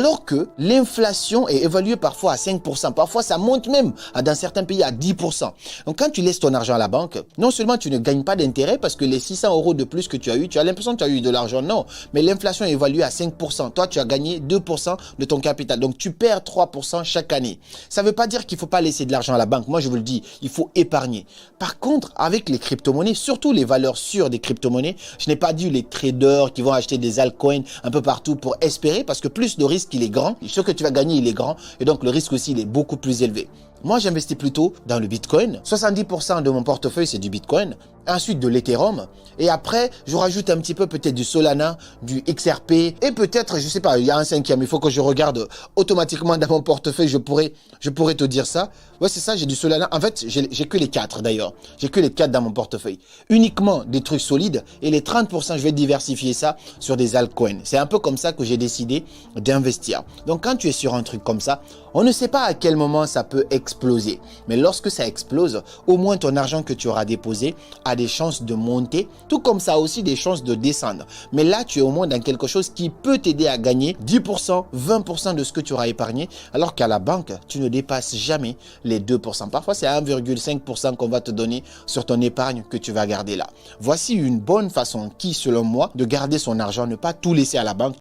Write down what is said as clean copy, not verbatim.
Alors que l'inflation est évaluée parfois à 5%. Parfois, ça monte même dans certains pays à 10%. Donc, quand tu laisses ton argent à la banque, non seulement tu ne gagnes pas d'intérêt parce que les 600 € de plus que tu as eu, tu as l'impression que tu as eu de l'argent. Non, mais l'inflation est évaluée à 5%. Toi, tu as gagné 2% de ton capital. Donc, tu perds 3% chaque année. Ça ne veut pas dire qu'il ne faut pas laisser de l'argent à la banque. Moi, je vous le dis, il faut épargner. Par contre, avec les crypto-monnaies, surtout les valeurs sûres des crypto-monnaies, je n'ai pas dit les traders qui vont acheter des altcoins un peu partout pour espérer parce que plus le risque il est grand, ce que tu vas gagner il est grand et donc le risque aussi il est beaucoup plus élevé. Moi, j'investis plutôt dans le Bitcoin. 70% de mon portefeuille, c'est du Bitcoin. Ensuite, de l'Ethereum. Et après, je rajoute un petit peu peut-être du Solana, du XRP. Et peut-être, je sais pas, il y a un cinquième. Il faut que je regarde automatiquement dans mon portefeuille. Je pourrais te dire ça. Ouais, c'est ça, j'ai du Solana. En fait, j'ai que les 4 d'ailleurs. J'ai que les 4 dans mon portefeuille. Uniquement des trucs solides. Et les 30%, je vais diversifier ça sur des altcoins. C'est un peu comme ça que j'ai décidé d'investir. Donc, quand tu es sur un truc comme ça, on ne sait pas à quel moment ça peut exploser. Mais lorsque ça explose, au moins ton argent que tu auras déposé a des chances de monter, tout comme ça a aussi des chances de descendre. Mais là, tu es au moins dans quelque chose qui peut t'aider à gagner 10%, 20% de ce que tu auras épargné, alors qu'à la banque, tu ne dépasses jamais les 2%. Parfois, c'est 1,5% qu'on va te donner sur ton épargne que tu vas garder là. Voici une bonne façon qui, selon moi, de garder son argent, ne pas tout laisser à la banque,